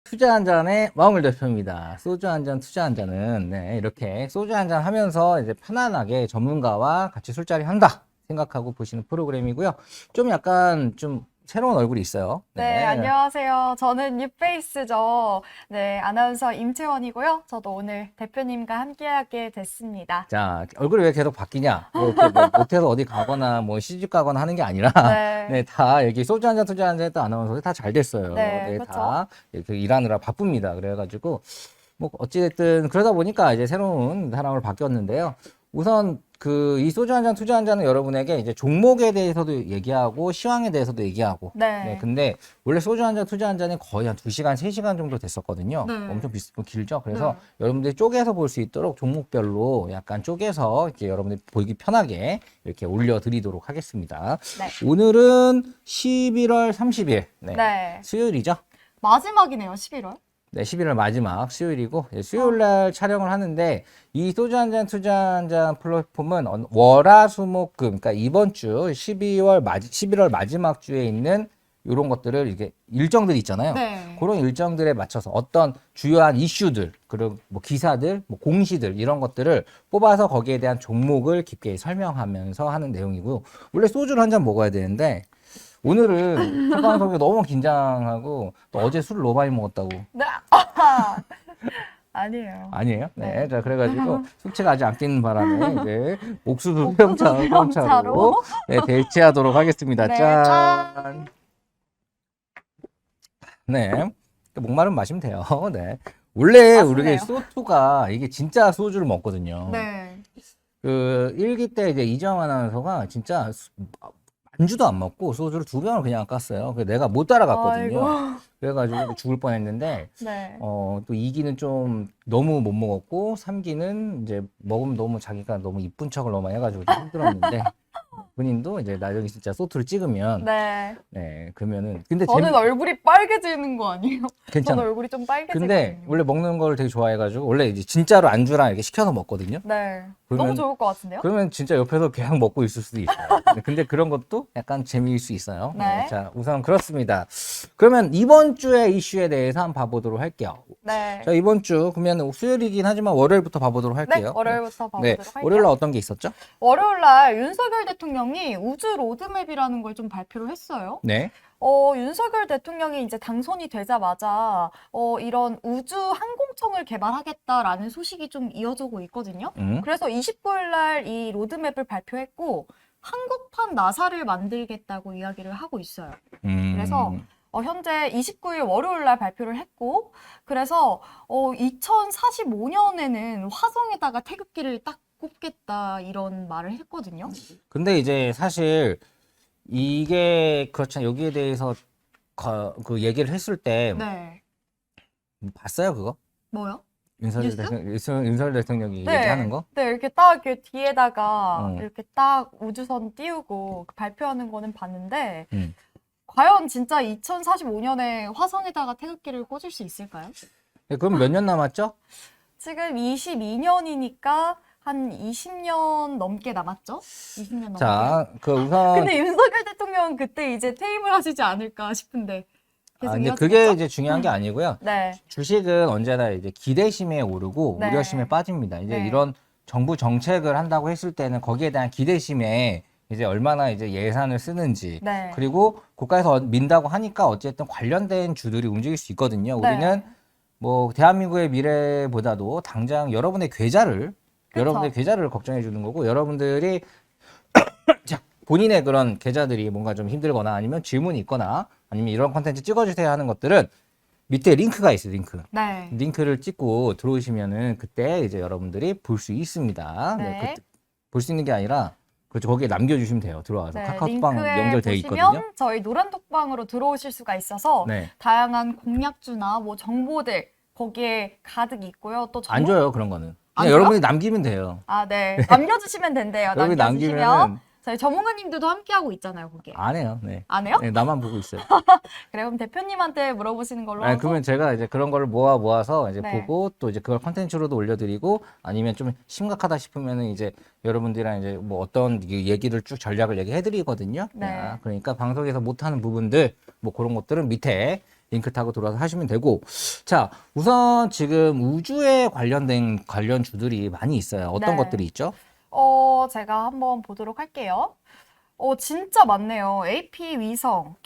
투자 한 잔의 마음을 대표입니다. 소주 한 잔, 투자 한 잔은 네, 이렇게 소주 한 잔 하면서 이제 편안하게 전문가와 같이 술자리 한다 생각하고 보시는 프로그램이고요. 좀 약간 좀 새로운 얼굴이 있어요. 네, 안녕하세요. 저는 뉴페이스죠. 네, 아나운서 임채원이고요. 저도 오늘 대표님과 함께하게 됐습니다. 자, 얼굴이 왜 계속 바뀌냐? 뭐 이렇게 뭐 못해서 어디 가거나 뭐 시집 가거나 하는 게 아니라 네. 네, 다 여기 소주 한 잔, 투자 한 잔 했던 아나운서들 다 잘 됐어요. 네, 네, 그렇죠. 다 이렇게 일하느라 바쁩니다. 그래가지고 뭐 어찌됐든 그러다 보니까 이제 새로운 사람으로 바뀌었는데요. 우선 그 이 소주 한 잔, 투자 한 잔은 여러분에게 이제 종목에 대해서도 얘기하고 시황에 대해서도 얘기하고. 네. 근데 원래 소주 한 잔, 투자 한 잔이 거의 한 2시간, 3시간 정도 됐었거든요. 네. 엄청 길죠. 그래서 네. 여러분들이 쪼개서 볼 수 있도록 종목별로 약간 쪼개서 이제 여러분들이 보기 편하게 이렇게 올려드리도록 하겠습니다. 네. 오늘은 11월 30일. 네. 수요일이죠. 마지막이네요, 11월. 네, 11월 마지막 수요일이고 수요일 날 촬영을 하는데 이 소주 한 잔 투자 한 잔 플랫폼은 월화수목금 그러니까 이번 주 11월 마지막 주에 있는 이런 것들을 이게 일정들이 있잖아요. 네. 그런 일정들에 맞춰서 어떤 주요한 이슈들 그리고 뭐 기사들, 뭐 공시들 이런 것들을 뽑아서 거기에 대한 종목을 깊게 설명하면서 하는 내용이고요. 원래 소주를 한 잔 먹어야 되는데 오늘은 첫 방송에 너무 긴장하고 또 어제 술을 너무 많이 먹었다고. 네. 아니에요. 아니에요? 네. 네. 자, 그래가지고 숙취가 아직 안 깨는 바람에 이제 옥수수 옥수수 수영차로 수영차로. 네, 대체하도록 하겠습니다. 네, 짠. 네. 목마름 마시면 돼요. 네. 원래 우리가 맞네요. 소주가 이게 진짜 소주를 먹거든요. 네. 그 일기 때 이제 이정 아나운서가 진짜 안주도 안 먹고 소주를 2병을 그냥 깠어요. 그래서 내가 못 따라갔거든요. 아이고. 그래가지고 죽을 뻔했는데 네. 또 2기는 좀 너무 못 먹었고 3기는 이제 먹으면 너무 자기가 너무 이쁜 척을 너무 많이 해가지고 좀 힘들었는데 본인도 이제 나중에 진짜 소투를 찍으면 네. 그러면은 근데 저는 얼굴이 빨개지는 거 아니에요? 괜찮아. 저는 얼굴이 좀 빨개지거든요. 근데 원래 먹는 걸 되게 좋아해가지고 원래 이제 진짜로 안주랑 이렇게 시켜서 먹거든요. 네. 그러면- 너무 좋을 것 같은데요? 그러면 진짜 옆에서 계속 먹고 있을 수도 있어요. 근데 그런 것도 약간 재미일 수 있어요. 네. 자, 우선 그렇습니다. 그러면 이번 주의 이슈에 대해서 한번 봐보도록 할게요. 네. 자, 이번 주 그러면 수요일이긴 하지만 월요일부터 봐보도록 네, 할게요. 월요일부터 봐보도록 네, 할게요. 월요일 날 어떤 게 있었죠? 월요일 날 윤석열 대통령이 우주 로드맵이라는 걸 좀 발표를 했어요. 네. 윤석열 대통령이 이제 당선이 되자마자 이런 우주 항공청을 개발하겠다라는 소식이 좀 이어지고 있거든요. 그래서 29일 날 이 로드맵을 발표했고 한국판 나사를 만들겠다고 이야기를 하고 있어요. 그래서 현재 29일 월요일 날 발표를 했고 그래서 2045년에는 화성에다가 태극기를 딱 꼽겠다 이런 말을 했거든요. 근데 이제 사실 이게 그렇잖아요. 여기에 대해서 그 얘기를 했을 때 네. 봤어요, 그거? 뭐요? 윤석열 뉴스? 윤석열 대통령이 네. 얘기하는 거? 네, 이렇게 딱 이렇게 뒤에다가 어. 이렇게 딱 우주선 띄우고 그 발표하는 거는 봤는데 음. 과연 진짜 2045년에 화성에다가 태극기를 꽂을 수 있을까요? 네, 그럼 몇 년 남았죠? 지금 22년이니까 한 20년 넘게 남았죠? 20년 넘게. 자, 그 우선 근데 윤석열 대통령은 그때 이제 퇴임을 하시지 않을까 싶은데 계속 근데 이어지겠죠? 그게 이제 중요한 게 아니고요. 네. 주식은 언제나 이제 기대심에 오르고 네. 우려심에 빠집니다. 이제 네. 이런 정부 정책을 한다고 했을 때는 거기에 대한 기대심에 이제 얼마나 이제 예산을 쓰는지 네. 그리고 국가에서 민다고 하니까 어쨌든 관련된 주들이 움직일 수 있거든요. 네. 우리는 뭐 대한민국의 미래보다도 당장 여러분의 계좌를 그쵸. 여러분의 계좌를 걱정해 주는 거고 여러분들이 자, 본인의 그런 계좌들이 뭔가 좀 힘들거나 아니면 질문이 있거나 아니면 이런 콘텐츠 찍어주세요 하는 것들은 밑에 링크가 있어요, 링크. 네. 링크를 찍고 들어오시면은 그때 이제 여러분들이 볼 수 있습니다. 네. 볼 수 있는 게 아니라 그렇죠. 거기에 남겨주시면 돼요. 들어와서 네, 카카오톡방 링크에 연결돼 보시면 있거든요. 저희 노란톡방으로 들어오실 수가 있어서 네. 다양한 공약주나 뭐 정보들 거기에 가득 있고요. 또 안 줘요, 그런 거는. 안 그냥 줘요? 여러분이 남기면 돼요. 네. 남겨주시면 된대요. 여러분이 남겨주시면 남기면은 저희 전문가님들도 함께하고 있잖아요, 거기에. 안 해요. 네. 안 해요? 네, 나만 보고 있어요. 그래, 그럼 대표님한테 물어보시는 걸로 아니, 하고. 그러면 제가 이제 그런 거를 모아서 이제 네. 보고 또 이제 그걸 컨텐츠로도 올려드리고 아니면 좀 심각하다 싶으면은 이제 여러분들이랑 이제 뭐 어떤 얘기를 쭉 전략을 얘기해드리거든요. 네. 야, 그러니까 방송에서 못하는 부분들 뭐 그런 것들은 밑에 링크 타고 들어와서 하시면 되고. 자, 우선 지금 우주에 관련된 관련주들이 많이 있어요. 어떤 네. 것들이 있죠? 제가 한번 보도록 할게요. 진짜 많네요. AP 위성,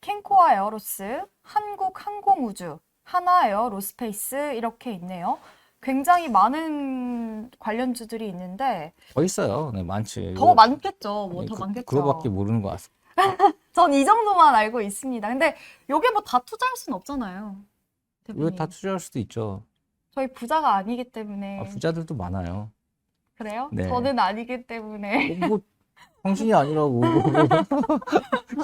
캔코아 에어로스, 한국 항공우주, 하나 에어로스페이스 이렇게 있네요. 굉장히 많은 관련주들이 있는데 더 있어요. 네, 많지. 더 많겠죠. 뭐 네, 더 많겠죠. 그거밖에 모르는 것 같습니다. 전 이 정도만 알고 있습니다. 근데 요게 뭐 다 투자할 수는 없잖아요. 왜 대표님. 다 투자할 수도 있죠. 저희 부자가 아니기 때문에. 부자들도 많아요. 그래요? 네. 저는 아니기 때문에. 뭐 당신이 아니라고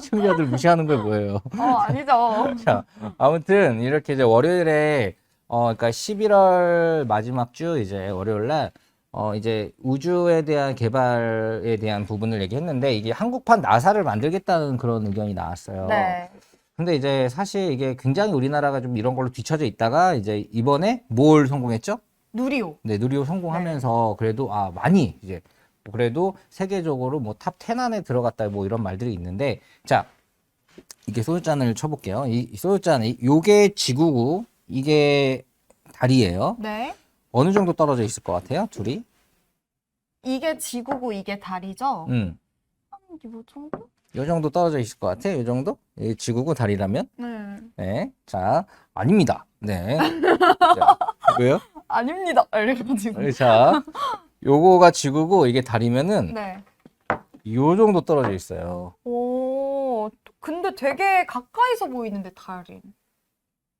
시청자들 무시하는 게 뭐예요? 아니죠. 자, 아무튼 이렇게 이제 월요일에 그러니까 11월 마지막 주 이제 월요일 날 이제 우주에 대한 개발에 대한 부분을 얘기했는데 이게 한국판 나사를 만들겠다는 그런 의견이 나왔어요. 네. 근데 이제 사실 이게 굉장히 우리나라가 좀 이런 걸로 뒤처져 있다가 이제 이번에 뭘 성공했죠? 누리호. 네, 누리호 성공하면서 그래도 많이 이제 그래도 세계적으로 뭐 탑 10 안에 들어갔다 뭐 이런 말들이 있는데 자, 이게 소유잔을 쳐볼게요. 이 소유잔, 요게 지구고 이게 달이에요. 네. 어느 정도 떨어져 있을 것 같아요, 둘이? 이게 지구고 이게 달이죠? 음, 요 정도? 요 정도 떨어져 있을 것 같아요, 요 정도? 이 지구고 달이라면? 네. 네, 자, 아닙니다. 네. 자, 왜요? 아닙니다. 이래가지고. 자, 요거가 지구고 이게 달이면은 네. 요 정도 떨어져 있어요. 근데 되게 가까이서 보이는데 달이.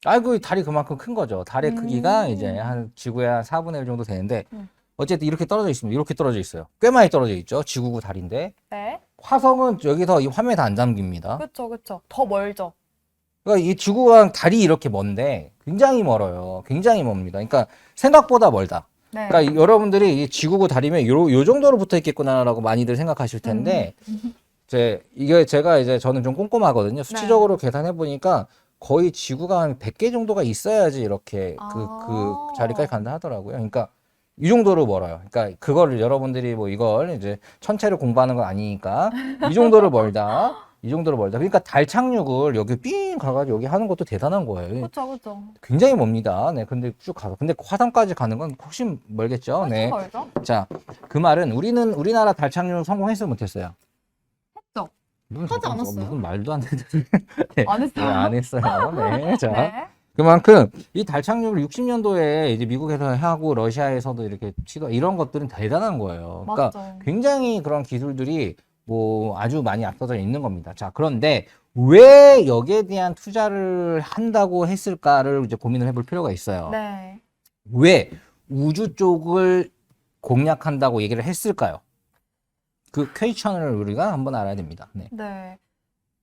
아이고, 이 달이 그만큼 큰 거죠. 달의 크기가 음. 이제 한 지구의 한 4분의 1 정도 되는데 음. 어쨌든 이렇게 떨어져 있습니다. 이렇게 떨어져 있어요. 꽤 많이 떨어져 있죠. 지구고 달인데. 네. 화성은 여기서 이 화면에 안 담깁니다. 그쵸. 더 멀죠. 그러니까 이 지구랑 달이 이렇게 먼데 굉장히 멀어요. 굉장히 멉니다. 그러니까 생각보다 멀다. 네. 그러니까 여러분들이 이 지구고 달이면 요 정도로 붙어 있겠구나라고 많이들 생각하실 텐데 제가 이제 저는 좀 꼼꼼하거든요. 수치적으로 계산해 보니까 거의 지구가 한 100개 정도가 있어야지 이렇게 그 자리까지 간다 하더라고요. 그러니까 이 정도로 멀어요. 그러니까 그거를 여러분들이 뭐 이걸 이제 천체를 공부하는 건 아니니까 이 정도로 멀다. 이 정도로 멀다. 그러니까 달 착륙을 여기 삥 가가지고 여기 하는 것도 대단한 거예요. 그쵸. 굉장히 멉니다. 네, 근데 쭉 가서. 근데 화성까지 가는 건 훨씬 멀겠죠. 네. 멀죠? 자, 그 말은 우리나라 달 착륙 성공했어요, 못했어요? 했죠. 무슨 하지 않았어요? 무슨 말도 안 되는. 네, 안 했어요? 네, 안 했어요. 네, 자. 네. 그만큼 이 달 착륙을 60년도에 이제 미국에서 하고 러시아에서도 이렇게 이런 것들은 대단한 거예요. 그러니까 맞죠. 굉장히 그런 기술들이 뭐 아주 많이 앞서져 있는 겁니다. 자, 그런데 왜 여기에 대한 투자를 한다고 했을까를 이제 고민을 해볼 필요가 있어요. 네. 왜 우주 쪽을 공략한다고 얘기를 했을까요? 그 퀘이션을 우리가 한번 알아야 됩니다. 네. 네.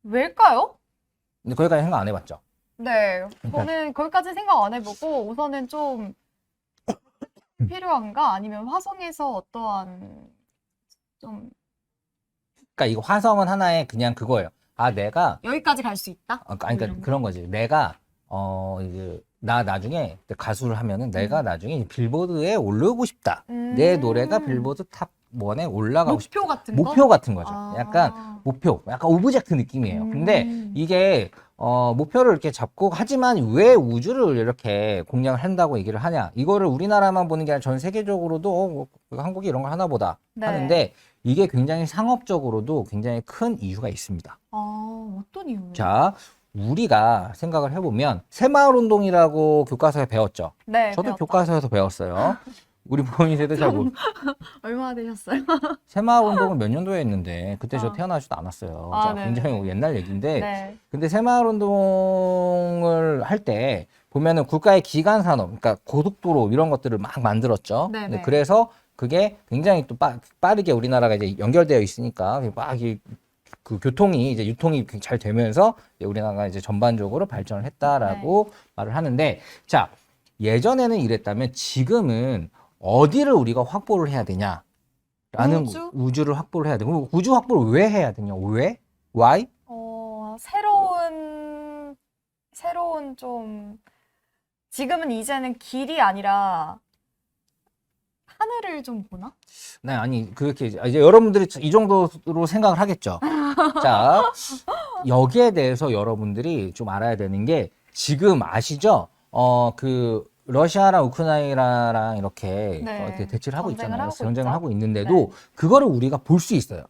왜일까요? 근데 거기까지 생각 안 해봤죠. 네. 저는 거기까지 생각 안 해보고 우선은 좀 필요한가? 아니면 화성에서 어떠한 좀 그러니까 이거 화성은 하나의 그냥 그거예요. 내가 여기까지 갈 수 있다? 그러니까 그런 거지. 내가 이제 나 나중에 가수를 하면은 내가 나중에 빌보드에 올라오고 싶다. 내 노래가 빌보드 탑 1에 올라가고 싶다. 목표 같은 거? 목표 같은 거죠. 아. 약간 목표, 약간 오브젝트 느낌이에요. 근데 이게 목표를 이렇게 잡고 하지만 왜 우주를 이렇게 공략을 한다고 얘기를 하냐? 이거를 우리나라만 보는 게 아니라 전 세계적으로도 한국이 이런 걸 하나 보다 네. 하는데 이게 굉장히 상업적으로도 굉장히 큰 이유가 있습니다. 어떤 이유예요? 자, 우리가 생각을 해보면 새마을운동이라고 교과서에 배웠죠. 네, 저도 배웠죠. 교과서에서 배웠어요. 우리 부모님 세대 잘 모르. 얼마나 되셨어요? 새마을운동을 몇 년도에 했는데 그때 저 아. 태어나지도 않았어요. 아, 자, 네네. 굉장히 옛날 얘기인데 네. 근데 새마을운동을 할 때 보면은 국가의 기간 산업, 그러니까 고속도로 이런 것들을 막 만들었죠. 네네. 근데 그래서 그게 굉장히 또 빠르게 우리나라가 이제 연결되어 있으니까 막 그 교통이 이제 유통이 잘 되면서 이제 우리나라가 이제 전반적으로 발전을 했다라고 말을 하는데 자, 예전에는 이랬다면 지금은 어디를 우리가 확보를 해야 되냐라는 우주를 확보를 해야 되고 우주 확보를 왜 해야 되냐? 왜? Why? 새로운 좀 지금은 이제는 길이 아니라 하늘을 좀 보나? 네, 아니 그렇게 이제 여러분들이 이 정도로 생각을 하겠죠. 자, 여기에 대해서 여러분들이 좀 알아야 되는 게 지금 아시죠? 그 러시아랑 우크라이나랑 이렇게 네. 이렇게 대치를 하고 전쟁을 있잖아요. 하고 전쟁을 있죠. 하고 있는데도 네. 그거를 우리가 볼 수 있어요.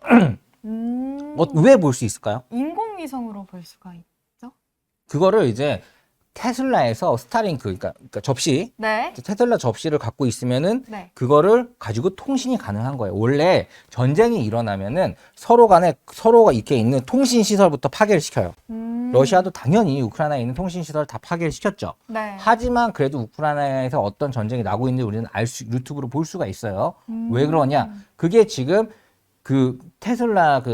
음, 왜 볼 수 있을까요? 인공위성으로 볼 수가 있죠? 그거를 이제 테슬라에서 스타링크, 그러니까 접시, 네. 테슬라 접시를 갖고 있으면은 네. 그거를 가지고 통신이 가능한 거예요. 원래 전쟁이 일어나면은 서로가 이렇게 있는 통신 시설부터 파괴를 시켜요. 러시아도 당연히 우크라이나에 있는 통신 시설 다 파괴를 시켰죠. 네. 하지만 그래도 우크라이나에서 어떤 전쟁이 나고 있는지 우리는 유튜브로 볼 수가 있어요. 왜 그러냐? 그게 지금 그 테슬라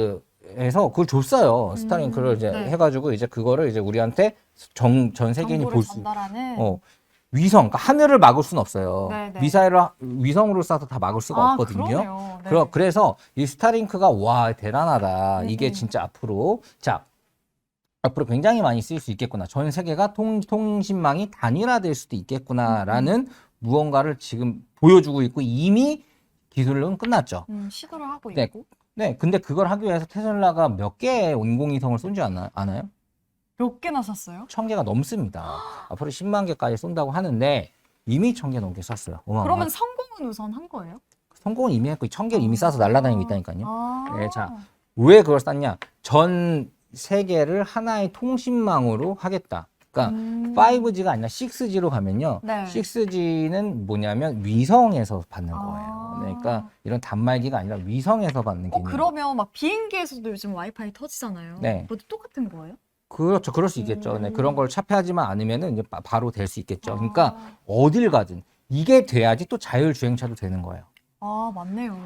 에서 그걸 줬어요. 스타링크를 이제 네. 해가지고 이제 그거를 이제 우리한테 전 세계인이 정보를 볼 수, 전달하는. 위성, 그러니까 하늘을 막을 수는 없어요. 네, 네. 미사일을 위성으로 쏴서 다 막을 수가 없거든요. 그러네요. 네. 그래서 이 스타링크가 와 대단하다. 이게 음. 진짜 앞으로 앞으로 굉장히 많이 쓰일 수 있겠구나. 전 세계가 통신망이 단일화될 수도 있겠구나라는 무언가를 지금 보여주고 있고 이미 기술은 끝났죠. 시도를 하고 네. 있고. 네, 근데 그걸 하기 위해서 테슬라가 몇 개의 인공위성을 쏜지 아나요? 몇 개나 샀어요? 1000개가 넘습니다. 앞으로 10만 개까지 쏜다고 하는데 이미 1000개 넘게 쐈어요. 그러면 성공은 우선 한 거예요? 성공은 이미 했고 1000개를 이미 쏴서 날아다니고 있다니까요. 아. 네, 자, 왜 그걸 쐈냐? 전 세계를 하나의 통신망으로 하겠다. 그러니까 5G가 아니라 6G로 가면요. 네. 6G는 뭐냐면 위성에서 받는 거예요. 아. 네, 그러니까 이런 단말기가 아니라 위성에서 받는 개념. 그러면 막 비행기에서도 요즘 와이파이 터지잖아요. 네. 그것도 똑같은 거예요? 그렇죠. 그럴 수 있겠죠. 네, 그런 걸 차폐하지만 않으면은 이제 바로 될 수 있겠죠. 그러니까 아. 어딜 가든 이게 돼야지 또 자율주행차도 되는 거예요. 아, 맞네요.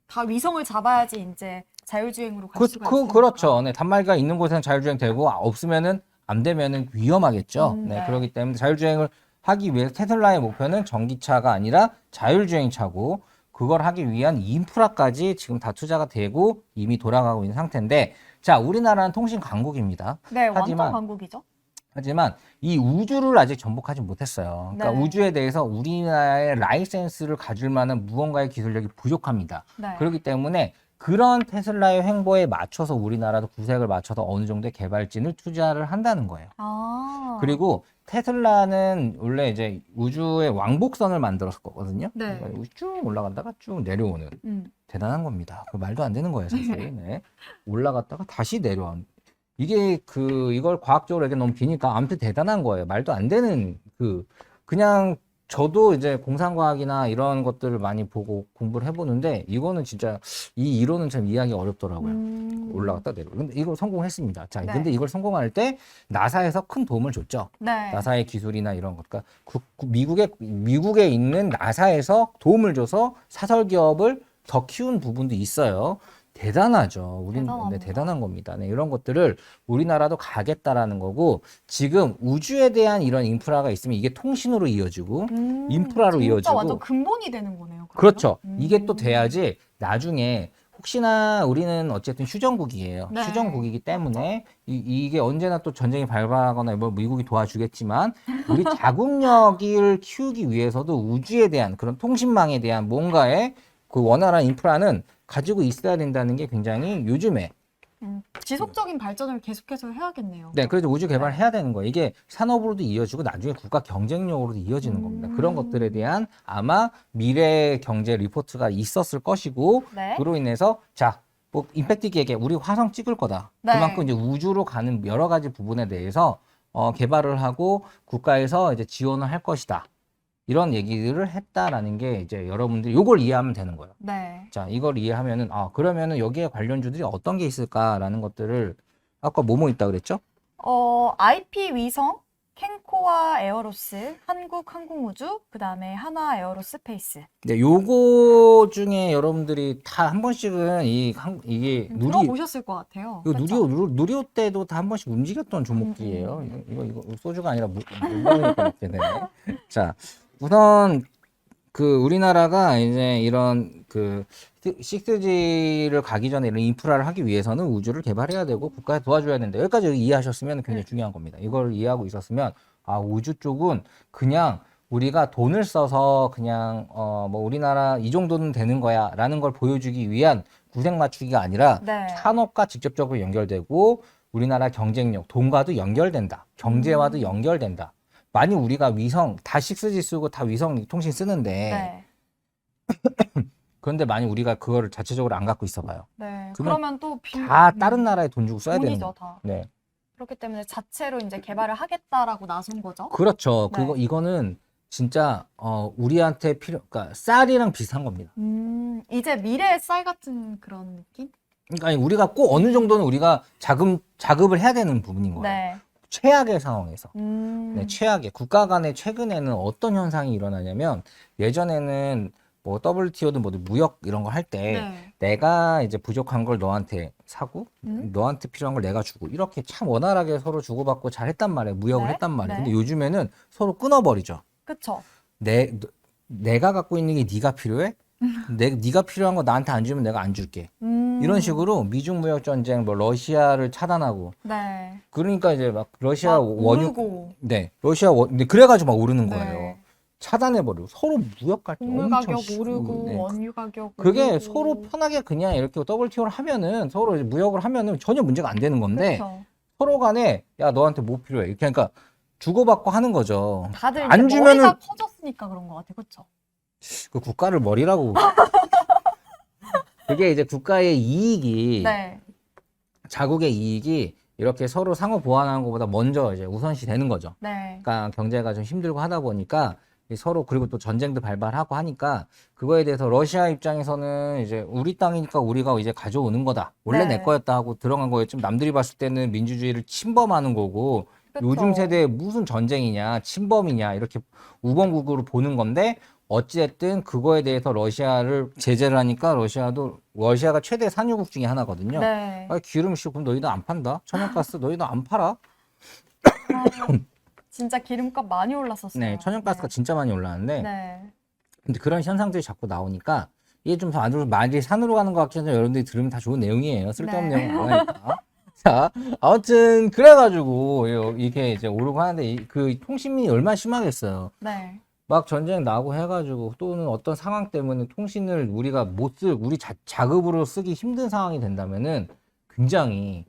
다 위성을 잡아야지 이제 자율주행으로 갈 수가 있으니까. 그렇죠. 네, 단말기가 있는 곳에는 자율주행 되고 없으면은 안 되면은 위험하겠죠. 네, 네. 그렇기 때문에 자율주행을 하기 위해서 테슬라의 목표는 전기차가 아니라 자율주행차고 그걸 하기 위한 인프라까지 지금 다 투자가 되고 이미 돌아가고 있는 상태인데 자, 우리나라는 통신 강국입니다. 네, 하지만 완전 강국이죠. 하지만 이 우주를 아직 전복하지 못했어요. 그러니까 네. 우주에 대해서 우리나라의 라이센스를 가질 만한 무언가의 기술력이 부족합니다. 네. 그렇기 때문에 그런 테슬라의 횡보에 맞춰서 우리나라도 구색을 맞춰서 어느 정도의 개발진을 투자를 한다는 거예요. 아. 그리고 테슬라는 원래 이제 우주의 왕복선을 만들었거든요. 네. 그러니까 쭉 올라갔다가 쭉 내려오는 대단한 겁니다. 그 말도 안 되는 거예요, 사실. 네. 올라갔다가 다시 내려온. 이게 이걸 과학적으로 얘기 너무 기니까 아무튼 대단한 거예요. 말도 안 되는 그냥 저도 이제 공상과학이나 이런 것들을 많이 보고 공부를 해보는데 이거는 진짜 이 이론은 참 이해하기 어렵더라고요. 올라갔다 내려. 근데 이걸 성공했습니다. 자, 네. 근데 이걸 성공할 때 나사에서 큰 도움을 줬죠. 네. 나사의 기술이나 이런 것. 그러니까 미국에 있는 나사에서 도움을 줘서 사설 기업을 더 키운 부분도 있어요. 대단하죠. 우린 대단합니다. 대단한 겁니다. 네, 이런 것들을 우리나라도 가겠다라는 거고 지금 우주에 대한 이런 인프라가 있으면 이게 통신으로 이어지고 인프라로 진짜 이어지고 완전 근본이 되는 거네요. 그러면? 그렇죠. 이게 또 돼야지 나중에 혹시나 우리는 어쨌든 휴전국이에요. 네. 휴전국이기 때문에 이게 언제나 또 전쟁이 발발하거나 뭐 미국이 도와주겠지만 우리 자국력을 키우기 위해서도 우주에 대한 그런 통신망에 대한 뭔가의 그 원활한 인프라는 가지고 있어야 된다는 게 굉장히 요즘에 지속적인 발전을 계속해서 해야겠네요. 네, 그래서 우주 개발을 해야 되는 거예요. 이게 산업으로도 이어지고 나중에 국가 경쟁력으로도 이어지는 겁니다. 그런 것들에 대한 아마 미래 경제 리포트가 있었을 것이고 네. 그로 인해서 뭐 임팩트 있게 우리 화성 찍을 거다. 네. 그만큼 이제 우주로 가는 여러 가지 부분에 대해서 개발을 하고 국가에서 이제 지원을 할 것이다. 이런 얘기를 했다라는 게 이제 여러분들이 이걸 이해하면 되는 거예요. 네. 자, 이걸 이해하면은 그러면은 여기에 관련주들이 어떤 게 있을까라는 것들을 아까 뭐뭐 있다 그랬죠? IP 위성, 캔코아 에어로스, 한국 항공우주, 그다음에 하나 에어로스페이스. 네, 요거 중에 여러분들이 다 한 번씩은 이게 들어보셨을 것 같아요. 이거 그렇죠? 누리호 때도 다 한 번씩 움직였던 종목이에요. 이거 소주가 아니라 물건이니까 되네. 자, 우선 우리나라가 이제 이런 6G를 가기 전에 이런 인프라를 하기 위해서는 우주를 개발해야 되고 국가에 도와줘야 되는데 여기까지 이해하셨으면 굉장히 중요한 겁니다. 이걸 이해하고 있었으면 우주 쪽은 그냥 우리가 돈을 써서 그냥 뭐 우리나라 이 정도는 되는 거야라는 걸 보여주기 위한 구색 맞추기가 아니라 네. 산업과 직접적으로 연결되고 우리나라 경쟁력, 돈과도 연결된다. 경제와도 연결된다. 만약 우리가 위성, 다 6G 쓰고 다 위성 통신 쓰는데, 네. 그런데 만약 우리가 그거를 자체적으로 안 갖고 있어봐요. 네. 그러면 그러면 또 다 다른 나라에 돈 주고 써야 되는 돈이죠, 거예요. 다. 네. 그렇기 때문에 자체로 이제 개발을 하겠다라고 나선 거죠. 그렇죠. 네. 이거는 진짜, 우리한테 그러니까 쌀이랑 비슷한 겁니다. 이제 미래의 쌀 같은 그런 느낌? 그러니까 아니, 우리가 꼭 어느 정도는 우리가 자급을 해야 되는 부분인 거예요. 네. 최악의 상황에서. 네, 최악의. 국가 간에 최근에는 어떤 현상이 일어나냐면 예전에는 뭐 WTO든 뭐든 무역 이런 거 할 때 네. 내가 이제 부족한 걸 너한테 사고 너한테 필요한 걸 내가 주고 이렇게 참 원활하게 서로 주고받고 잘 했단 말이에요. 무역을 네. 했단 말이에요. 네. 근데 요즘에는 서로 끊어버리죠. 그쵸. 내가 갖고 있는 게 네가 필요해? 네가 필요한 거 나한테 안 주면 내가 안 줄게. 이런 식으로 미중 무역 전쟁, 뭐 러시아를 차단하고. 네. 그러니까 이제 막 러시아 막 원유, 오르고. 네, 러시아 근데 그래가지고 막 오르는 네. 거예요. 차단해버리고 서로 무역 갈등 곡물 엄청 가격 오르고 네. 원유 가격 그게 오르고. 서로 편하게 그냥 이렇게 WTO를 하면은 서로 이제 무역을 하면은 전혀 문제가 안 되는 건데 그쵸. 서로 간에 야 너한테 뭐 필요해 이렇게 그러니까 주고받고 하는 거죠. 다들 안 이제 주면은- 머리가 커졌으니까 그런 것 같아. 그쵸? 그 국가를 머리라고 그게 이제 국가의 이익이 네. 자국의 이익이 이렇게 서로 상호 보완하는 것보다 먼저 이제 우선시 되는 거죠. 네. 그러니까 경제가 좀 힘들고 하다 보니까 서로 그리고 또 전쟁도 발발하고 하니까 그거에 대해서 러시아 입장에서는 이제 우리 땅이니까 우리가 이제 가져오는 거다. 원래 네. 내 거였다 하고 들어간 거였지만 남들이 봤을 때는 민주주의를 침범하는 거고 그쵸. 요즘 세대에 무슨 전쟁이냐 침범이냐 이렇게 우방국으로 보는 건데 어찌됐든 그거에 대해서 러시아를 제재를 하니까 러시아가 최대 산유국 중에 하나거든요. 네. 아, 기름 씨 그럼 너희도 안 판다? 천연가스 너희도 안 팔아? 아, 진짜 기름값 많이 올랐었어요. 네, 천연가스가 진짜 많이 올랐는데 네. 근데 그런 현상들이 자꾸 나오니까 이게 좀 안으로 말이 산으로 가는 것 같긴 한데 여러분들이 들으면 다 좋은 내용이에요. 쓸데없는 네. 내용 아니니까. 자, 아무튼 그래가지고 이게 이제 오르고 하는데 그 통신민이 얼마나 심하겠어요. 네. 막 전쟁 나고 해가지고 또는 어떤 상황 때문에 통신을 우리가 우리 자급으로 쓰기 힘든 상황이 된다면은 굉장히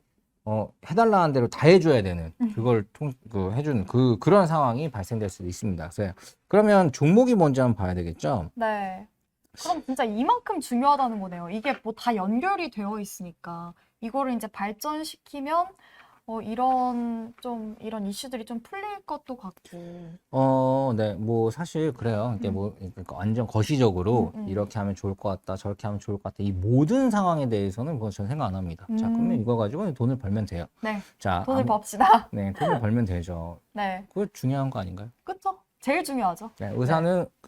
해달라는 대로 다 해줘야 되는 그걸 해주는 그런 상황이 발생될 수도 있습니다. 그래서 그러면 종목이 뭔지 한번 봐야 되겠죠. 네. 그럼 진짜 이만큼 중요하다는 거네요. 이게 뭐 다 연결이 되어 있으니까 이거를 이제 발전시키면 이런 이슈들이 좀 풀릴 것도 같고. 네, 뭐 사실 그래요. 이게 뭐 그러니까 완전 거시적으로 이렇게 하면 좋을 것 같다, 저렇게 하면 좋을 것 같다. 이 모든 상황에 대해서는 뭐 저는 생각 안 합니다. 자, 그러면 이거 가지고 돈을 벌면 돼요. 네. 자, 돈을 법시다. 네, 돈을 벌면 되죠. 네. 그거 중요한 거 아닌가요? 그쵸? 제일 중요하죠. 네,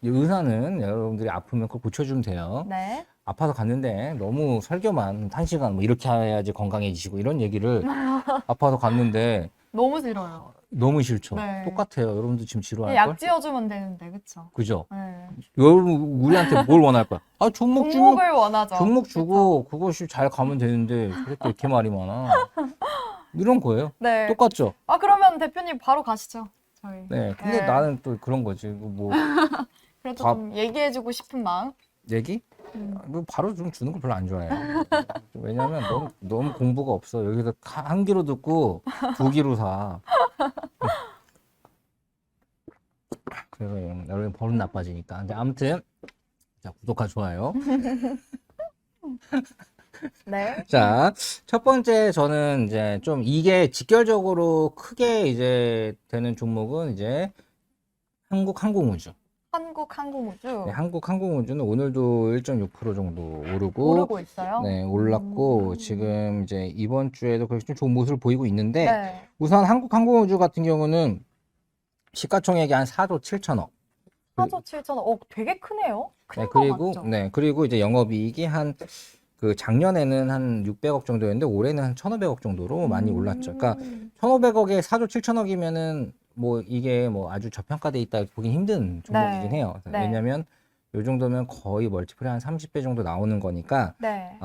의사는 여러분들이 아프면 그걸 고쳐주면 돼요. 네. 아파서 갔는데 너무 설교만 1시간 뭐 이렇게 해야지 건강해지시고 이런 얘기를 아파서 갔는데 너무 싫어요. 너무 싫죠. 네. 똑같아요. 여러분들 지금 지루할 걸? 약 지어주면 되는데, 그쵸? 그죠? 네. 여러분 우리한테 뭘 원할 거야? 아 종목 원하죠. 종목 주고 그것이 잘 가면 되는데 그렇게 이렇게 말이 많아. 이런 거예요. 네. 똑같죠? 아, 그러면 대표님 바로 가시죠. 저희. 네. 근데 네. 나는 또 그런 거지. 뭐 그래도 밥- 좀 얘기해주고 싶은 마음. 얘기? 뭐 바로 좀 주는 거 별로 안 좋아해요. 왜냐면 너무 공부가 없어. 여기서 한 귀로 듣고 두 귀로 사. 그래서 여러분 버릇 나빠지니까. 근데 아무튼 자 구독과 좋아요. 네. 자, 첫 번째 저는 이제 좀 이게 직결적으로 크게 이제 되는 종목은 이제 한국항공우주. 한국항공우주. 네, 한국항공우주는 오늘도 1.6% 정도 오르고 오르고 있어요. 네, 올랐고 지금 이제 이번 주에도 그렇게 좀 좋은 모습을 보이고 있는데 네. 우선 한국항공우주 같은 경우는 시가총액이 한 4조 7천억. 4조 7천억. 되게 크네요. 큰 네, 거 그리고 맞죠? 그리고 이제 영업이익이 한 작년에는 한 600억 정도였는데 올해는 한 1,500억 정도로 많이 올랐죠. 그러니까 1,500억에 4조 7천억이면은 뭐 이게 뭐 아주 저평가돼 있다 보긴 힘든 종목이긴 네. 해요. 네. 왜냐면 요 정도면 거의 멀티플이 한 30배 정도 나오는 거니까 네.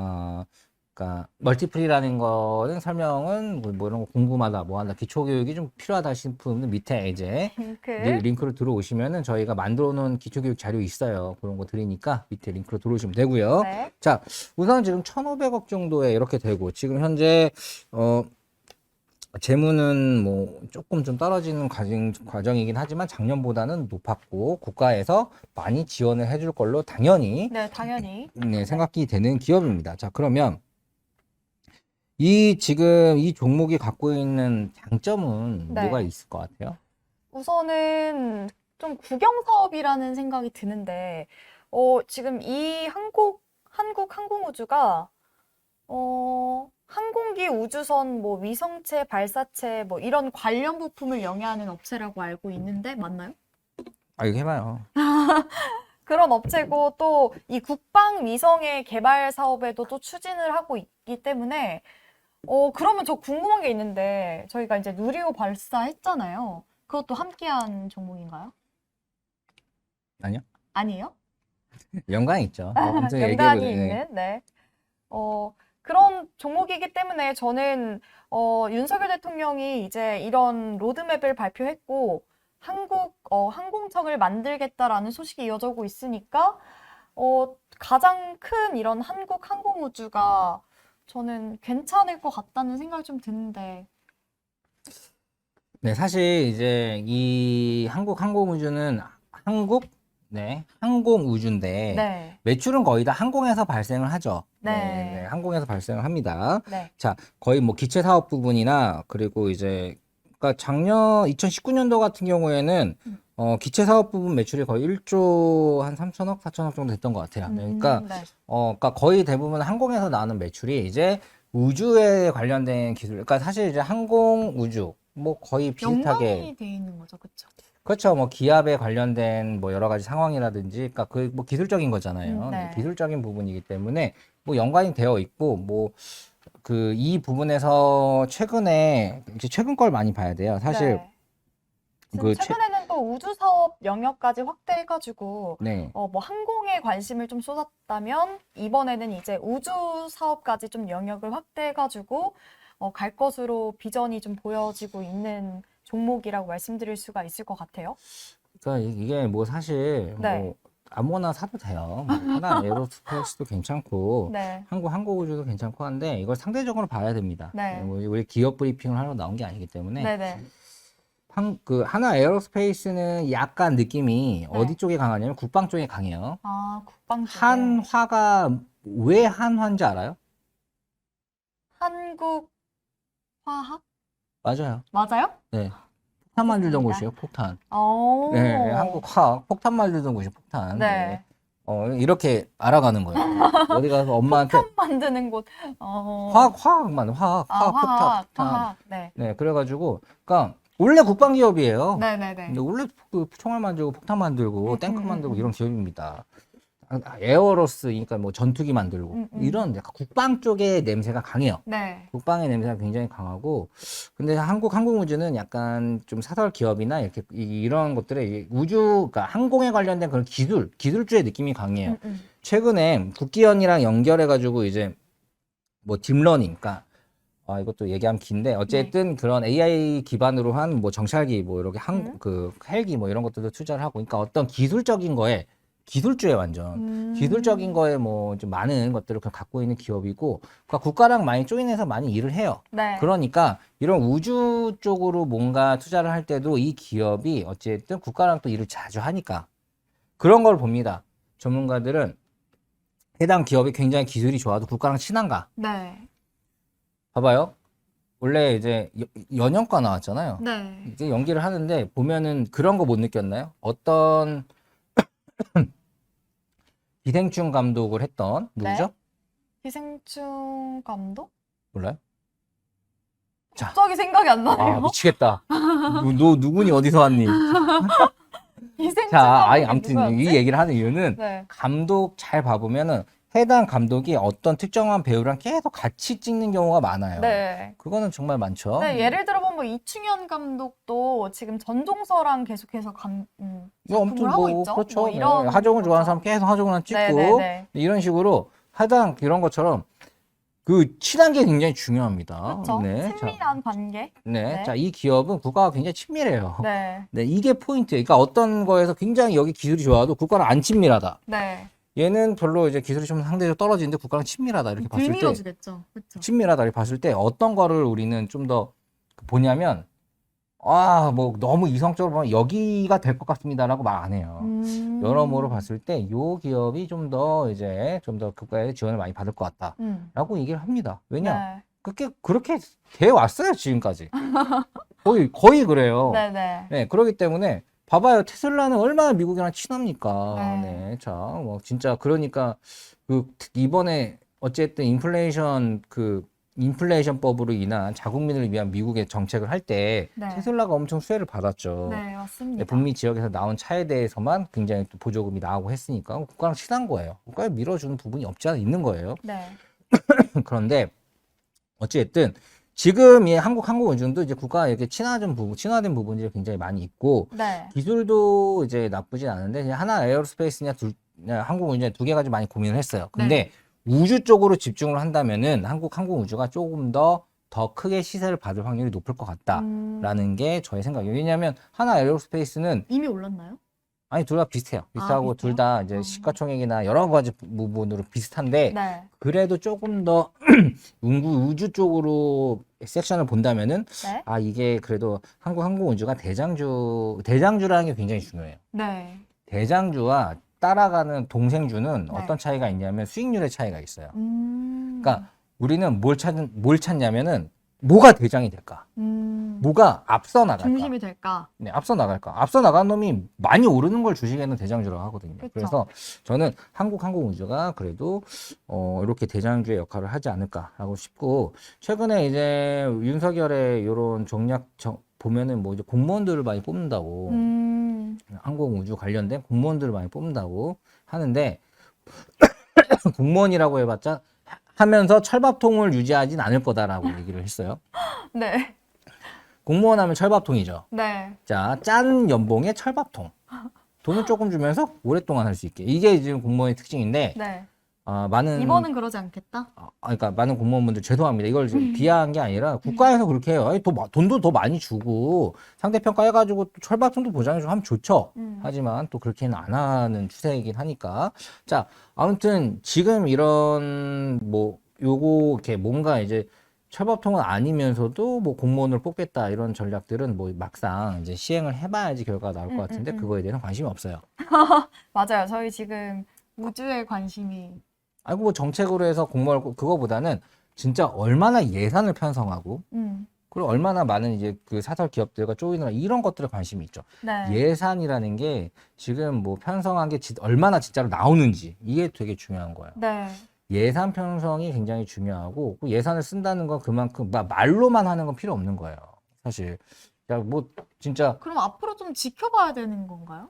그러니까 멀티플이라는 거는 설명은 뭐 이런 거 공부마다 뭐 한다 기초교육이 좀 필요하다 하시는 분은 밑에 이제 링크. 링크로 들어오시면은 저희가 만들어 놓은 기초교육 자료 있어요. 그런 거 드리니까 밑에 링크로 들어오시면 되고요. 네. 자, 우선 지금 1,500억 정도에 이렇게 되고 지금 현재 재무는 뭐 조금 좀 떨어지는 과정이긴 하지만 작년보다는 높았고 국가에서 많이 지원을 해줄 걸로 당연히 네, 당연히. 네, 생각이 되는 기업입니다. 자, 그러면 이 지금 이 종목이 갖고 있는 장점은 네. 뭐가 있을 것 같아요? 우선은 좀 국영 사업이라는 생각이 드는데, 지금 이 한국항공우주가, 항공기, 우주선, 뭐 위성체, 발사체, 뭐 이런 관련 부품을 영위하는 업체라고 알고 있는데, 맞나요? 아, 이거 해봐요. 그런 업체고 또 이 국방 위성의 개발 사업에도 또 추진을 하고 있기 때문에, 그러면 저 궁금한 게 있는데, 저희가 이제 누리호 발사했잖아요. 그것도 함께한 종목인가요? 아니요? 아니에요? 연관이 있죠. 아무튼 연관이 얘기해보자. 네. 있는, 네. 그런 종목이기 때문에 저는, 윤석열 대통령이 이제 이런 로드맵을 발표했고, 항공청을 만들겠다라는 소식이 이어지고 있으니까, 가장 큰 이런 한국 항공우주가 저는 괜찮을 것 같다는 생각이 좀 드는데, 네, 사실 이제 이 한국 항공우주는 항공우주인데 네, 매출은 거의 다 항공에서 발생을 하죠. 네. 항공에서 발생을 합니다. 네. 자, 거의 뭐 기체 사업 부분이나 그리고 이제 그러니까 작년 2019년도 같은 경우에는 기체 사업 부분 매출이 거의 1조 한 3천억, 4천억 정도 됐던 것 같아요. 그러니까 네. 그러니까 거의 대부분 항공에서 나오는 매출이 이제 우주에 관련된 기술. 그러니까 사실 이제 항공 우주 뭐 거의 비슷하게 연관이 돼 있는 거죠, 그쵸? 그렇죠. 뭐 기압에 관련된 뭐 여러 가지 상황이라든지, 그러니까 그 뭐 기술적인 거잖아요. 네. 기술적인 부분이기 때문에 뭐 연관이 되어 있고 뭐 그 이 부분에서 최근에 이제 최근 걸 많이 봐야 돼요. 사실 네. 지금 그 최근에는 또 우주 사업 영역까지 확대해가지고, 네. 뭐 항공에 관심을 좀 쏟았다면, 이번에는 이제 우주 사업까지 좀 영역을 확대해가지고, 갈 것으로 비전이 좀 보여지고 있는 종목이라고 말씀드릴 수가 있을 것 같아요. 그러니까 이게 뭐 사실 네. 뭐 아무거나 사도 돼요. 뭐 하나 에어로스페이스도 괜찮고 네. 항공우주도 괜찮고 한데 이걸 상대적으로 봐야 됩니다. 네. 뭐 우리 기업 브리핑을 하러 나온 게 아니기 때문에 네네. 그 하나 에어로스페이스는 약간 느낌이 어디 쪽에 강하냐면 국방 쪽에 강해요. 아, 국방 쪽에. 한화가 왜 한화인지 알아요? 한국화학? 맞아요. 맞아요? 네. 폭탄 만들던 좋습니다. 곳이에요, 폭탄. 오. 네, 한국화학, 폭탄 만들던 곳이 폭탄. 네. 이렇게 알아가는 거예요. 어디 가서 엄마한테 폭탄 만드는 곳. 화학만, 화학, 화학. 폭탄. 네. 네, 그래가지고, 그러니까 원래 국방 기업이에요. 네네네. 근데 원래 그 총알 만들고 폭탄 만들고 탱크 만들고 음. 이런 기업입니다. 에어로스, 그러니까 뭐 전투기 만들고 이런 약간 국방 쪽의 냄새가 강해요. 네. 국방의 냄새가 굉장히 강하고, 근데 한국 항공우주는 약간 좀 사설 기업이나 이렇게 이런 것들에 그러니까 항공에 관련된 그런 기술주의 느낌이 강해요. 최근에 국기원이랑 연결해가지고 이제 뭐 딥러닝, 그러니까 이것도 얘기하면 긴데 어쨌든 그런 AI 기반으로 한 뭐 정찰기 뭐 이렇게 그 헬기 뭐 이런 것들도 투자를 하고, 그러니까 어떤 기술적인 거에 기술주에 완전 기술적인 거에 뭐 좀 많은 것들을 갖고 있는 기업이고, 그러니까 국가랑 많이 조인해서 많이 일을 해요. 네. 그러니까 이런 우주 쪽으로 뭔가 투자를 할 때도 이 기업이 어쨌든 국가랑 또 일을 자주 하니까 그런 걸 봅니다. 전문가들은 해당 기업이 굉장히 기술이 좋아도 국가랑 친한가? 네. 봐봐요. 원래 이제 연영과 나왔잖아요. 네. 이제 연기를 하는데 보면은 그런 거 못 느꼈나요? 어떤 기생충 감독을 했던 누구죠? 네. 기생충 감독? 몰라요? 자, 갑자기 생각이 안 나네요. 미치겠다. 너 누구니 어디서 왔니? 기생충 자, 감독이 아무튼 누구였지? 이 얘기를 하는 이유는 네. 감독 잘 봐보면은 해당 감독이 어떤 특정한 배우랑 계속 같이 찍는 경우가 많아요. 네. 그거는 정말 많죠. 네, 예를 들어 보면 이충현 감독도 지금 전종서랑 계속해서 작품을 하고 있죠. 그렇죠. 뭐 이런 하정우 좋아하는 거죠. 사람 계속 하정우랑 찍고 네. 이런 식으로 하당 이런 것처럼 그 친한 게 굉장히 중요합니다. 그렇죠. 네, 친밀한 관계. 네. 자, 이 기업은 국가가 굉장히 친밀해요. 네. 네, 이게 포인트예요. 그러니까 어떤 거에서 굉장히 여기 기술이 좋아도 국가랑 안 친밀하다. 네. 얘는 별로 이제 기술이 좀 상대적으로 떨어지는데 국가랑 친밀하다 이렇게 봤을 때 들밀어주겠죠. 그렇죠. 친밀하다 이렇게 봤을 때 어떤 거를 우리는 좀 더 보냐면 뭐 너무 이성적으로 보면 여기가 될 것 같습니다라고 말 안 해요. 여러모로 봤을 때 이 기업이 좀 더 국가의 지원을 많이 받을 것 같다라고 얘기를 합니다. 왜냐? 네. 그렇게 돼 왔어요, 지금까지. 거의 그래요. 네네. 네, 그렇기 때문에 봐봐요. 테슬라는 얼마나 미국이랑 친합니까? 네. 네, 자, 뭐 진짜 그러니까 이번에 어쨌든 인플레이션법으로 인한 자국민을 위한 미국의 정책을 할 때 네. 테슬라가 엄청 수혜를 받았죠. 네, 맞습니다. 북미 지역에서 나온 차에 대해서만 굉장히 또 보조금이 나오고 했으니까 국가랑 친한 거예요. 국가에 밀어주는 부분이 없지 않아 있는 거예요. 네. 그런데 어찌됐든 지금 이 항공운전도 이제 국가가 이렇게 친화된 부분들이 굉장히 많이 있고 네. 기술도 이제 나쁘진 않은데 그냥 하나 에어로스페이스냐 항공운전 두 개가 좀 많이 고민을 했어요. 근데 우주 쪽으로 집중을 한다면은 항공우주가 조금 더 크게 시세를 받을 확률이 높을 것 같다라는 게 저의 생각이에요. 왜냐하면 하나 에어로스페이스는 이미 올랐나요? 아니 둘 다 비슷해요. 비슷하고 둘 다 이제 시가총액이나 여러 가지 부분으로 비슷한데 네. 그래도 조금 더 우주 쪽으로 섹션을 본다면은 네. 이게 그래도 항공우주가 대장주라는 게 굉장히 중요해요. 네. 대장주와 따라가는 동생주는 어떤 차이가 있냐면 수익률의 차이가 있어요. 그러니까 우리는 뭘 찾냐면은 뭐가 대장이 될까? 뭐가 앞서 나갈까? 중심이 될까? 네, 앞서 나갈까? 앞서 나간 놈이 많이 오르는 걸 주식에는 대장주라고 하거든요. 그쵸. 그래서 저는 항공우주가 그래도 이렇게 대장주의 역할을 하지 않을까라고 싶고 최근에 이제 윤석열의 이런 보면은 뭐 이제 공무원들을 많이 뽑는다고 항공우주 관련된 공무원들을 많이 뽑는다고 하는데 공무원이라고 해봤자 하면서 철밥통을 유지하진 않을 거다라고 얘기를 했어요. 네. 공무원 하면 철밥통이죠. 네. 자, 짠 연봉에 철밥통. 돈을 조금 주면서 오랫동안 할 수 있게. 이게 지금 공무원의 특징인데, 네. 많은, 그러지 않겠다? 그러니까 많은 공무원분들 죄송합니다. 이걸 지금 비하한 게 아니라 국가에서 그렇게 해요. 아니, 돈도 더 많이 주고 상대평가 해가지고 또 철밥통도 보장해주고 하면 좋죠. 하지만 또 그렇게는 안 하는 추세이긴 하니까. 자, 아무튼 지금 이런 요거 이렇게 뭔가 이제 철밥통은 아니면서도 뭐 공무원을 뽑겠다 이런 전략들은 뭐 막상 이제 시행을 해봐야지 결과가 나올 것 같은데 그거에 대해서 관심이 없어요. 맞아요. 저희 지금 우주에 관심이. 아이고 뭐 정책으로 해서 공무원을 그거보다는 진짜 얼마나 예산을 편성하고 그리고 얼마나 많은 이제 그 사설 기업들과 조인을 이런 것들에 관심이 있죠. 네. 예산이라는 게 지금 뭐 편성한 게 얼마나 진짜로 나오는지 이게 되게 중요한 거예요. 네. 예산 편성이 굉장히 중요하고 그 예산을 쓴다는 건 그만큼 말로만 하는 건 필요 없는 거예요. 사실. 야, 뭐 진짜 그럼 앞으로 좀 지켜봐야 되는 건가요?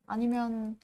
아니면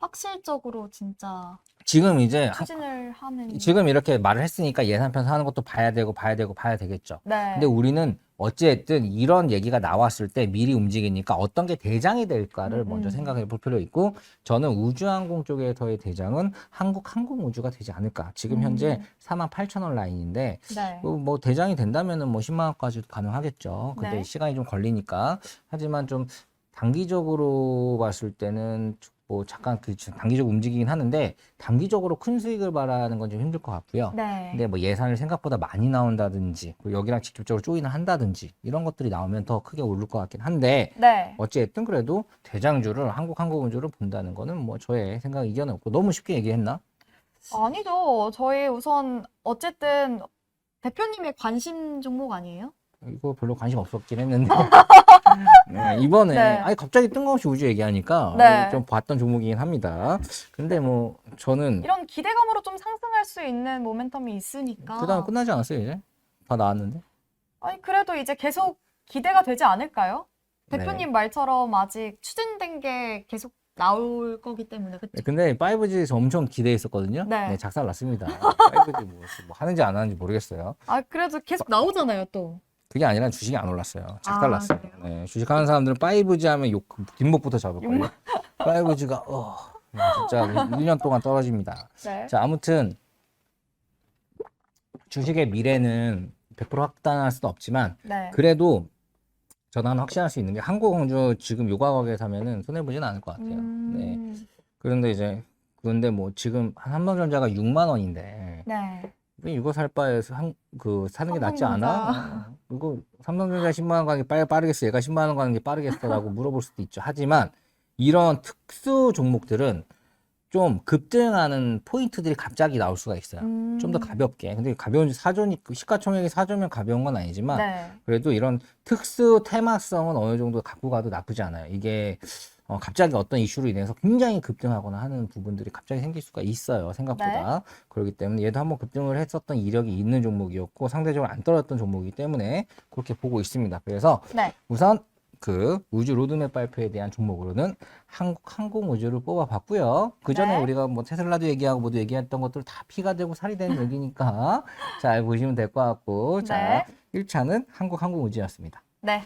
확실적으로 진짜 지금 이제 추진을 하는. 지금 이렇게 말을 했으니까 예산 편성하는 것도 봐야 되겠죠. 네. 근데 우리는 어찌됐든 이런 얘기가 나왔을 때 미리 움직이니까 어떤 게 대장이 될까를 먼저 생각해 볼 필요 있고 저는 우주항공 쪽에서의 대장은 항공우주가 되지 않을까. 지금 현재 48,000원 라인인데 네. 뭐 대장이 된다면은 뭐 10만 원까지도 가능하겠죠. 근데 네. 시간이 좀 걸리니까. 하지만 좀 단기적으로 봤을 때는 뭐 잠깐 단기적으로 움직이긴 하는데 단기적으로 큰 수익을 바라는 건 좀 힘들 것 같고요. 네. 근데 뭐 예산을 생각보다 많이 나온다든지 여기랑 직접적으로 조인을 한다든지 이런 것들이 나오면 더 크게 오를 것 같긴 한데 네. 어찌됐든 그래도 대장주를 항공우주를 본다는 거는 뭐 저의 생각 이견은 없고 너무 쉽게 얘기했나? 아니죠. 저희 우선 어쨌든 대표님의 관심 종목 아니에요? 이거 별로 관심 없었긴 했는데 네, 이번에 네. 아니 갑자기 뜬금없이 우주 얘기하니까 네. 좀 봤던 종목이긴 합니다. 근데 뭐 저는 이런 기대감으로 좀 상승할 수 있는 모멘텀이 있으니까. 그다음 끝나지 않았어요 이제? 다 나왔는데? 아니 그래도 이제 계속 기대가 되지 않을까요? 네. 대표님 말처럼 아직 추진된 게 계속 나올 거기 때문에. 그쵸? 네, 근데 5G 저 엄청 기대했었거든요. 네. 네, 작살 났습니다. 5G 뭐 하는지 안 하는지 모르겠어요. 아 그래도 계속 나오잖아요 또. 그게 아니라 주식이 안 올랐어요. 작살 났어요. 그래요? 네, 주식하는 사람들은 5G 하면 뒷목부터 잡을걸요. 5G가 진짜 1년 동안 떨어집니다. 네. 자, 아무튼 주식의 미래는 100% 확단할 수는 없지만 네. 그래도 저는 하나 확신할 수 있는 게 항공우주 지금 요 가격에 사면은 손해보지는 않을 것 같아요. 네. 그런데 뭐 지금 한 삼성전자가 6만 원인데 네. 이거 살 바에 사는 게 낫지 삼성전자. 않아? 이거 삼성전자 10만 원 가는 게 빠르겠어? 얘가 10만 원 가는 게 빠르겠어?라고 물어볼 수도 있죠. 하지만 이런 특수 종목들은 좀 급등하는 포인트들이 갑자기 나올 수가 있어요. 좀 더 가볍게. 근데 가벼운 시가총액이 4조면 가벼운 건 아니지만 네. 그래도 이런 특수 테마성은 어느 정도 갖고 가도 나쁘지 않아요. 이게 갑자기 어떤 이슈로 인해서 굉장히 급등하거나 하는 부분들이 갑자기 생길 수가 있어요. 생각보다. 그렇기 때문에 얘도 한번 급등을 했었던 이력이 있는 종목이었고 상대적으로 안 떨어졌던 종목이기 때문에 그렇게 보고 있습니다. 그래서 네. 우선 그 우주 로드맵 발표에 대한 종목으로는 항공우주를 뽑아봤고요. 그 전에 네. 우리가 뭐 테슬라도 얘기하고 모두 얘기했던 것들 다 피가 되고 살이 되는 얘기니까 잘 보시면 될 것 같고. 자, 네. 1차는 한국항공우주였습니다. 네.